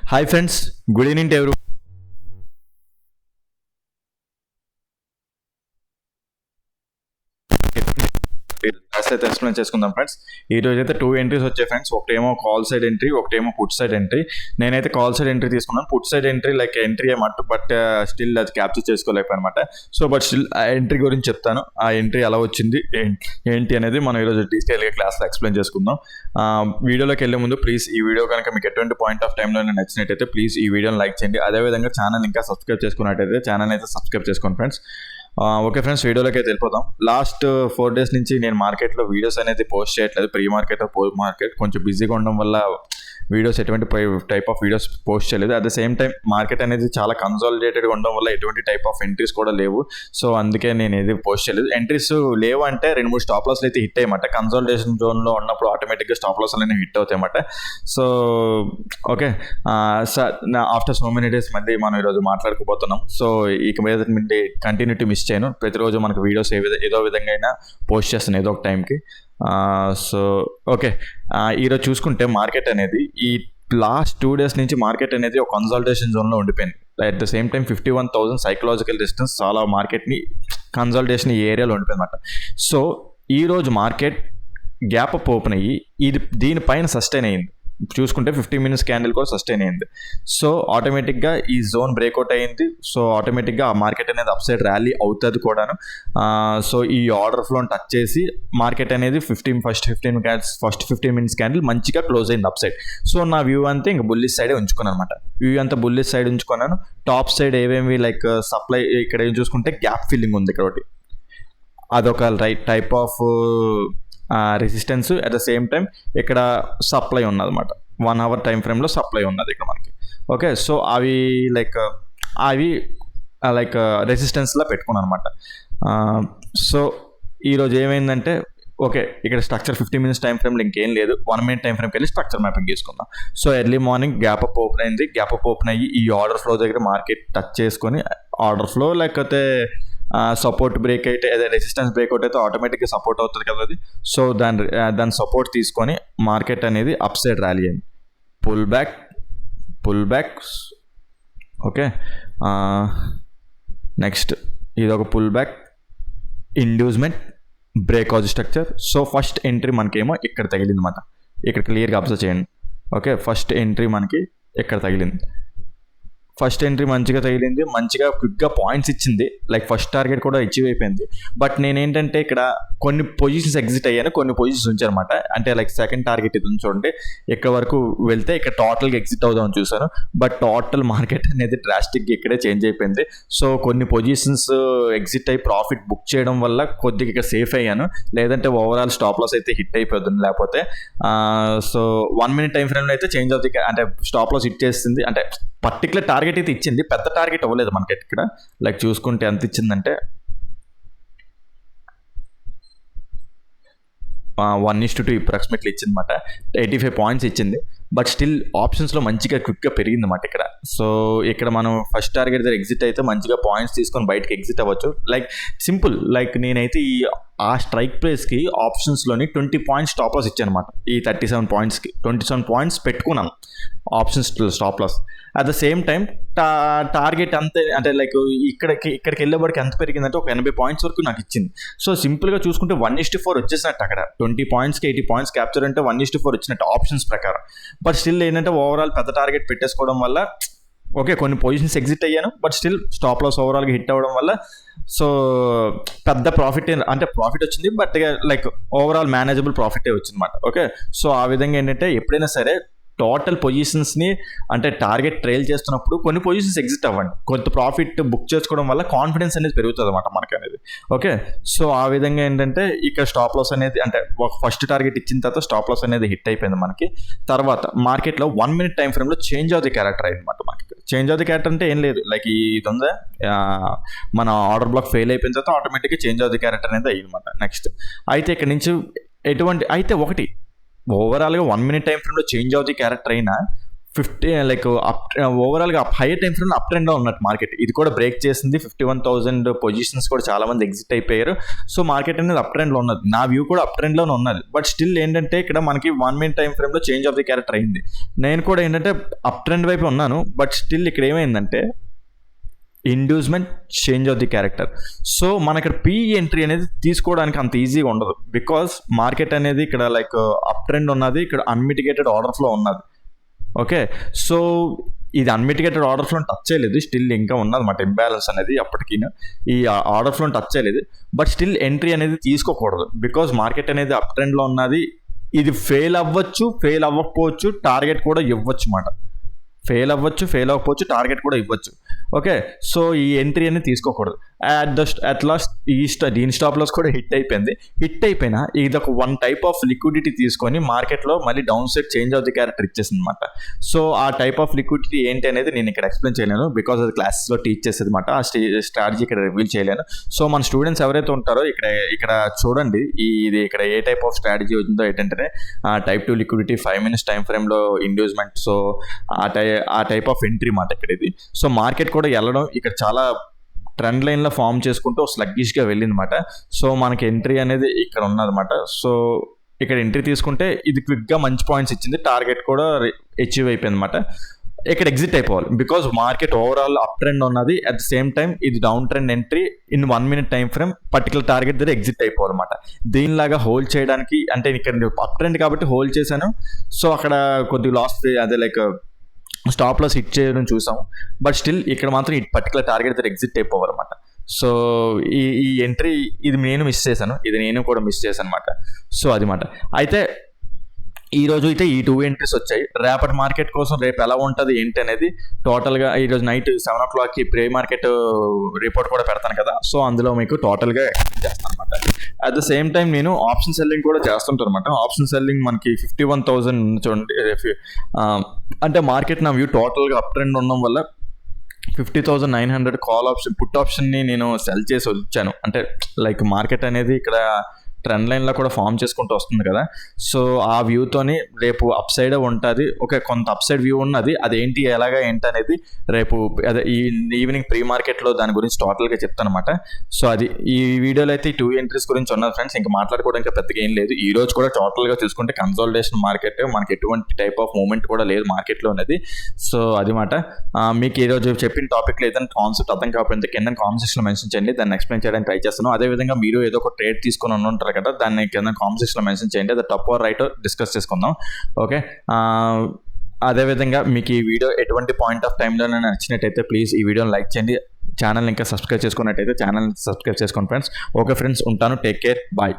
Hi friends, good evening to everyone. అయితే explain చేసుకుందాం friends. ఈ రోజు అయితే 2 ఎంట్రీస్ వచ్చాయి ఫ్రెండ్స్. ఒకటేమో కాల్ సైడ్ ఎంట్రీ, ఒకటేమో పుట్ సైడ్ ఎంట్రీ. నేనైతే కాల్ సైడ్ ఎంట్రీ తీసుకున్నాను. Put side entry like entry ఏమంటూ బట్ స్టిల్ అది క్యాప్చర్ చేసుకోలేకపోయానమాట. సో బట్ స్టిల్ ఆ ఎంట్రీ గురించి చెప్తాను. ఆ ఎంట్రీ ఎలా వచ్చింది ఏంటి అనేది మనం ఈరోజు డీటెయిల్గా క్లాస్లో ఎక్స్ప్లెయిన్ చేసుకుందాం. వీడియోలోకి వెళ్ళే ముందు ప్లీజ్ ఈ వీడియో కనుక మీకు ఎటువంటి పాయింట్ ఆఫ్ టైంలో నచ్చినట్టయితే ప్లీజ్ ఈ వీడియోని లైక్ చేయండి. అదేవిధంగా ఛానల్ ఇంకా సబ్స్క్రైబ్ చేసుకున్నట్టయితే ఛానల్ అయితే సబ్స్క్రైబ్ చేసుకోండి ఫ్రెండ్స్. ఓకే ఫ్రెండ్స్, వీడియోలోకి అయితే వెళ్ళిపోతాం. లాస్ట్ 4 days నుంచి నేను మార్కెట్లో వీడియోస్ అనేది పోస్ట్ చేయట్లేదు. ప్రీ మార్కెట్ మార్కెట్ కొంచెం బిజీగా ఉండడం వల్ల వీడియోస్ ఎటువంటి టైప్ ఆఫ్ వీడియోస్ పోస్ట్ చేయలేదు. At the same time market అనేది చాలా కన్సాలిడేటెడ్గా ఉండడం వల్ల ఎటువంటి టైప్ ఆఫ్ ఎంట్రీస్ కూడా లేవు. సో అందుకే నేను ఏది పోస్ట్ చేయలేదు. ఎంట్రీస్ లేవు అంటే 2-3 స్టాప్ లాస్లు అయితే హిట్ అయ్యమాట. కన్సాలిడేషన్ జోన్లో ఉన్నప్పుడు ఆటోమేటిక్గా స్టాప్ లాస్ అనేవి హిట్ అవుతాయి అన్నమాట. So okay after so many days మళ్ళీ మనం ఈరోజు మాట్లాడుకోబోతున్నాం. సో ఇక మీద కంటిన్యూటీ మిస్ చేయను. ప్రతిరోజు మనకు వీడియోస్ ఏదో విధంగా అయినా పోస్ట్ చేస్తాను ఏదో ఒక టైంకి. సో ఓకే, ఈరోజు చూసుకుంటే మార్కెట్ అనేది ఈ లాస్ట్ 2 days నుంచి మార్కెట్ అనేది ఒక కన్సాలిడేషన్ జోన్లో ఉండిపోయింది. At the same time 51,000 psychological distance చాలా మార్కెట్ని కన్సాలిడేషన్ ఈ ఏరియాలో ఉండిపోయింది అనమాట. సో ఈరోజు మార్కెట్ గ్యాప్ అప్ ఓపెన్ అయ్యి దీనిపైన సస్టైన్ అయ్యింది. చూసుకుంటే 50 minutes క్యాండిల్ కూడా సస్టైన్ అయింది. సో ఆటోమేటిక్గా ఈ జోన్ బ్రేక్అవుట్ అయింది. సో ఆటోమేటిక్గా ఆ మార్కెట్ అనేది అప్ సైడ్ ర్యాలీ అవుతుంది కూడాను. సో ఈ ఆర్డర్ ఫ్లోని టచ్ చేసి మార్కెట్ అనేది ఫస్ట్ 15 minutes క్యాండిల్ మంచిగా క్లోజ్ అయింది అప్ సైడ్. సో నా వ్యూ అంతా ఇంకా బుల్లిష్ సైడే ఉంచుకున్నాను అనమాట. వ్యూ అంతా బుల్లిష్ సైడ్ ఉంచుకున్నాను. టాప్ సైడ్ ఏవేమి లైక్ సప్లై ఇక్కడ ఏం చూసుకుంటే గ్యాప్ ఫిల్లింగ్ ఉంది ఇక్కడ ఒకటి. అదొక type of resistance. At the same time ఇక్కడ సప్లై ఉన్నదన్నమాట. 1 hour టైం ఫ్రేమ్లో సప్లై ఉన్నది ఇక్కడ మనకి. ఓకే, సో అవి రెసిస్టెన్స్లా పెట్టుకున్నాను అనమాట. సో ఈరోజు ఏమైందంటే ఓకే, ఇక్కడ స్ట్రక్చర్ 50 minutes టైం ఫ్రేమ్లో ఇంకేం లేదు. 1 minute టైం ఫ్రేమ్కి వెళ్ళి స్ట్రక్చర్ మ్యాపింగ్ తీసుకుందాం. So early morning gap up open అయింది. గ్యాప్ అప్ ఓపెన్ అయ్యి ఈ ఆర్డర్ ఫ్లో దగ్గర మార్కెట్ టచ్ చేసుకొని ఆర్డర్ ఫ్లో లేకపోతే సపోర్ట్ బ్రేక్ అయితే అదే రెసిస్టెన్స్ బ్రేక్అవుట్ అయితే ఆటోమేటిక్గా సపోర్ట్ అవుతుంది కదా అది. సో దాని సపోర్ట్ తీసుకొని మార్కెట్ అనేది అప్ సైడ్ ర్యాలీ అయింది. Pullback okay. నెక్స్ట్ ఇది ఒక pullback inducement breakout structure. So first entry మనకేమో ఇక్కడ తగిలింది అన్నమాట. ఇక్కడ క్లియర్గా అబ్జర్వ్ చేయండి. ఓకే, ఫస్ట్ ఎంట్రీ మనకి ఇక్కడ తగిలింది. ఫస్ట్ ఎంట్రీ మంచిగా తగిలింది, మంచిగా క్విక్గా పాయింట్స్ ఇచ్చింది. లైక్ ఫస్ట్ టార్గెట్ కూడా అచీవ్ అయిపోయింది. బట్ నేనేంటంటే ఇక్కడ కొన్ని పొజిషన్స్ ఎగ్జిట్ అయ్యాను, కొన్ని పొజిషన్స్ ఉంచారనమాట. అంటే లైక్ సెకండ్ టార్గెట్ ఇది చూడండి, ఇక్కడ వరకు వెళ్తే ఇక్కడ టోటల్గా ఎగ్జిట్ అవుదామని చూసాను. బట్ టోటల్ మార్కెట్ అనేది డ్రాస్టిక్గా ఇక్కడే చేంజ్ అయిపోయింది. సో కొన్ని పొజిషన్స్ ఎగ్జిట్ అయ్యి ప్రాఫిట్ బుక్ చేయడం వల్ల కొద్దిగా ఇక్కడ సేఫ్ అయ్యాను. లేదంటే ఓవరాల్ స్టాప్ లాస్ అయితే హిట్ అయిపోతుంది లేకపోతే. సో 1 minute టైం ఫ్రేమ్లో అయితే చేంజ్ అవుతుంది, అంటే స్టాప్ లాస్ హిట్ చేస్తుంది. అంటే పర్టికులర్ టార్గెట్ అయితే ఇచ్చింది, పెద్ద టార్గెట్ అవ్వలేదు మనకి ఇక్కడ. లైక్ చూసుకుంటే ఎంత ఇచ్చిందంటే 1:2 అప్రాక్సిమేట్లీ ఇచ్చింది అనమాట. 85 points ఇచ్చింది. బట్ స్టిల్ ఆప్షన్స్లో మంచిగా క్విక్గా పెరిగింది అన్నమాట ఇక్కడ. సో ఇక్కడ మనం ఫస్ట్ టార్గెట్ దగ్గర ఎగ్జిట్ అయితే మంచిగా పాయింట్స్ తీసుకొని బయటకి ఎగ్జిట్ అవ్వచ్చు. లైక్ సింపుల్, లైక్ నేనైతే ఆ స్ట్రైక్ ప్రైస్కి ఆప్షన్స్లోని 20 points స్టాప్ లాస్ ఇచ్చాను అనమాట. ఈ 37 pointsకి 27 points పెట్టుకున్నాను options stop loss. At the same time target అంతే, అంటే లైక్ ఇక్కడికి వెళ్ళేవాడికి ఎంత పెరిగిందంటే ఒక 80 points వరకు నాకు ఇచ్చింది. సో సింపుల్గా చూసుకుంటే 1:4 వచ్చేసినట్టు అక్కడ. 20 pointsకి 80 points క్యాప్చర్ అంటే 1:4 వచ్చినట్టు ఆప్షన్స్ ప్రకారం. బట్ స్టిల్ ఏంటంటే ఓవరాల్ పెద్ద టార్గెట్ పెట్టేసుకోవడం వల్ల ఓకే కొన్ని పొజిషన్స్ ఎగ్జిట్ అయ్యాను. బట్ స్టిల్ స్టాప్ లాస్ ఓవరాల్గా హిట్ అవ్వడం వల్ల సో పెద్ద ప్రాఫిట్ వచ్చింది. బట్ లైక్ ఓవరాల్ మేనేజబుల్ ప్రాఫిటే వచ్చింది అనమాట. ఓకే, సో ఆ విధంగా ఏంటంటే ఎప్పుడైనా సరే టోటల్ పొజిషన్స్ని అంటే టార్గెట్ ట్రైల్ చేస్తున్నప్పుడు కొన్ని పొజిషన్స్ ఎగ్జిట్ అవ్వండి. కొంత ప్రాఫిట్ బుక్ చేసుకోవడం వల్ల కాన్ఫిడెన్స్ అనేది పెరుగుతుంది అన్నమాట మనకి అనేది. ఓకే, సో ఆ విధంగా ఏంటంటే ఇక్కడ స్టాప్ లాస్ అనేది అంటే ఒక ఫస్ట్ టార్గెట్ ఇచ్చిన తర్వాత స్టాప్ లాస్ అనేది హిట్ అయిపోయింది మనకి. తర్వాత మార్కెట్లో 1 minute టైం ఫ్రేమ్లో చేంజ్ ఆఫ్ ది క్యారెక్టర్ అయింది అనమాట మనకి. చేంజ్ ఆఫ్ ది క్యారెక్టర్ అంటే ఏం లేదు, లైక్ ఇది ఉందా మన ఆర్డర్ బ్లాక్ ఫెయిల్ అయిపోయిన తర్వాత ఆటోమేటిక్గా చేంజ్ ఆఫ్ ది క్యారెక్టర్ అనేది అయ్యింది అనమాట. నెక్స్ట్ అయితే ఇక్కడ నుంచి ఒకటి ఓవరాల్గా 1 minute టైం ఫ్రేమ్లో చేంజ్ ఆఫ్ ది క్యారెక్టర్ అయినా లైక్ ఓవరాల్గా హైయర్ టైం ఫ్రేమ్ అప్ ట్రెండ్లో ఉన్నట్టు మార్కెట్. ఇది కూడా బ్రేక్ చేసింది. 51,000 పొజిషన్స్ కూడా చాలా మంది ఎగ్జిట్ అయిపోయారు. సో మార్కెట్ అనేది అప్ ట్రెండ్లో ఉన్నది. నా వ్యూ కూడా అప్ ట్రెండ్లోనే ఉన్నది. బట్ స్టిల్ ఏంటంటే ఇక్కడ మనకి 1 మినిట్ టైం ఫ్రేమ్లో చేంజ్ ఆఫ్ ది క్యారెక్టర్ అయింది. నేను కూడా ఏంటంటే అప్ ట్రెండ్ వైపు ఉన్నాను. బట్ స్టిల్ ఇక్కడ ఏమైందంటే inducement change of the character. So మన ఇక్కడ ఎంట్రీ అనేది తీసుకోవడానికి అంత ఈజీగా ఉండదు. బికాస్ మార్కెట్ అనేది ఇక్కడ లైక్ అప్ ట్రెండ్ ఉన్నది, ఇక్కడ అన్మిటిగేటెడ్ ఆర్డర్ ఫ్లో ఉన్నది. ఓకే, సో ఇది అన్మిటిగేటెడ్ ఆర్డర్ ఫ్లో టచ్ చేయలేదు. స్టిల్ ఇంకా ఉన్నదన్నమాట ఇంబ్యాలెన్స్ అనేది. అప్పటికి ఈ ఆర్డర్ ఫ్లో టచ్ చేయలేదు. బట్ స్టిల్ ఎంట్రీ అనేది తీసుకోకూడదు. బికాజ్ మార్కెట్ అనేది అప్ ట్రెండ్లో ఉన్నది. ఇది ఫెయిల్ అవ్వచ్చు, ఫెయిల్ అవ్వకపోవచ్చు, టార్గెట్ కూడా ఇవ్వచ్చు అన్నమాట. ఫెయిల్ అవ్వకపోవచ్చు, టార్గెట్ కూడా ఇవ్వచ్చు. ఓకే, సో ఈ ఎంట్రీ అనేది తీసుకోకూడదు. అట్ లాస్ట్ దీని స్టాప్ లాస్ కూడా హిట్ అయిపోయినా ఇది ఒక వన్ టైప్ ఆఫ్ లిక్విడిటీ తీసుకొని మార్కెట్లో మళ్ళీ down side change of the character ఇచ్చేసింది అనమాట. సో ఆ టైప్ ఆఫ్ లిక్విడిటీ ఏంటి అనేది నేను ఇక్కడ ఎక్స్ప్లెయిన్ చేయలేను. బికాస్ అది క్లాసెస్లో టీచ్ చేసేది అనమాట. ఆ స్ట్రాటజీ ఇక్కడ రివీల్ చేయలేను. సో మన స్టూడెంట్స్ ఎవరైతే ఉంటారో ఇక్కడ చూడండి, ఇది ఇక్కడ ఏ టైప్ ఆఫ్ స్ట్రాటజీ ఉందో ఏంటంటే టైప్ 2 లిక్విడిటీ 5 మినిట్స్ టైం ఫ్రేమ్లో ఇండ్యూస్మెంట్. సో ఆ టైప్ ఆఫ్ ఎంట్రీ మాట ఇక్కడ ఇది. సో మార్కెట్ కూడా వెళ్ళడం ఇక్కడ చాలా ట్రెండ్ లైన్లో ఫామ్ చేసుకుంటూ స్లగ్గిష్గా వెళ్ళిందన్నమాట. సో మనకి ఎంట్రీ అనేది ఇక్కడ ఉన్నదన్నమాట. సో ఇక్కడ ఎంట్రీ తీసుకుంటే ఇది క్విక్గా మంచి పాయింట్స్ ఇచ్చింది. టార్గెట్ కూడా అచీవ్ అయిపోయింది అనమాట. ఇక్కడ ఎగ్జిట్ అయిపోవాలి. Because market overall up trend ఉన్నది. అట్ ద సేమ్ టైం ఇది down trend entry in 1 minute time frame particular target దగ్గర ఎగ్జిట్ అయిపోవాలన్నమాట. దీనిలాగా హోల్డ్ చేయడానికి అంటే ఇక్కడ అప్ ట్రెండ్ కాబట్టి హోల్డ్ చేశాను. సో అక్కడ కొద్దిగా లాస్, అదే లైక్ స్టాప్ లాస్ హిట్ చేయడం చూసాం. బట్ స్టిల్ ఇక్కడ మాత్రం ఈ పర్టికులర్ టార్గెట్ దగ్గర ఎగ్జిట్ అయిపోవాలన్నమాట. సో ఈ ఎంట్రీ ఇది నేను మిస్ చేశాను. అనమాట. సో అది మాట. అయితే ఈరోజు అయితే ఈ 2 ఎంట్రీస్ వచ్చాయి. రేపటి మార్కెట్ కోసం రేపు ఎలా ఉంటుంది ఏంటి అనేది టోటల్గా ఈరోజు నైట్ 7 o'clockకి ప్రీ మార్కెట్ రిపోర్ట్ కూడా పెడతాను కదా. సో అందులో మీకు టోటల్గా ఎక్స్ప్లెయిన్ చేస్తాను అనమాట. అట్ ద సేమ్ టైం నేను ఆప్షన్ సెల్లింగ్ కూడా చేస్తుంటాను అనమాట. ఆప్షన్ సెల్లింగ్ మనకి 51,000 చూడండి. అంటే మార్కెట్ నా వ్యూ టోటల్గా అప్ ట్రెండ్ ఉండడం వల్ల 50,900 కాల్ ఆప్షన్, పుట్ ఆప్షన్ని నేను సెల్ చేసి వచ్చాను. అంటే లైక్ మార్కెట్ అనేది ఇక్కడ ట్రెండ్ లైన్లో కూడా ఫామ్ చేసుకుంటూ వస్తుంది కదా. సో ఆ వ్యూతోని రేపు అప్ సైడ్ ఉంటుంది. ఓకే, కొంత అప్ సైడ్ వ్యూ ఉన్నది. అదేంటి ఎలాగా ఏంటి అనేది రేపు అదే ఈ ఈవినింగ్ ప్రీ మార్కెట్లో దాని గురించి టోటల్గా చెప్తాను అనమాట. సో అది ఈ వీడియోలో అయితే 2 ఎంట్రీస్ గురించి ఉన్నది ఫ్రెండ్స్. ఇంకా మాట్లాడుకోవడానికి పెద్దగా ఏం లేదు. ఈ రోజు కూడా టోటల్గా చూసుకుంటే కన్సాలిడేషన్ మార్కెట్, మనకి ఎటువంటి టైప్ ఆఫ్ మూమెంట్ కూడా లేదు మార్కెట్లో ఉన్నది. సో అది మాట. మీకు ఈరోజు చెప్పిన టాపిక్లో ఏదైనా కాన్సెప్ట్ అర్థం కాకపోతే కింద కామెంట్ సెక్షన్లో మెన్షన్ చేయండి. దాన్ని ఎక్స్ప్లెయిన్ చేయడానికి ట్రై చేస్తాను. అదేవిధంగా మీరు ఏదో ఒక ట్రేడ్ తీసుకొని ఉంటారు కదా, దాన్ని కింద కామెంట్ సెక్షన్లో మెన్షన్ చేయండి. అది టప్ ఆర్ రైట్ డిస్కస్ చేసుకుందాం. ఓకే, అదేవిధంగా మీకు ఈ వీడియో ఎటువంటి పాయింట్ ఆఫ్ టైంలో నచ్చినట్టయితే ప్లీజ్ ఈ వీడియోని లైక్ చేయండి. ఛానల్ ఇంకా సబ్స్క్రైబ్ చేసుకున్నట్టయితే ఛానల్ సబ్స్క్రైబ్ చేసుకోండి ఫ్రెండ్స్. ఓకే ఫ్రెండ్స్, ఉంటాను. Take care, bye.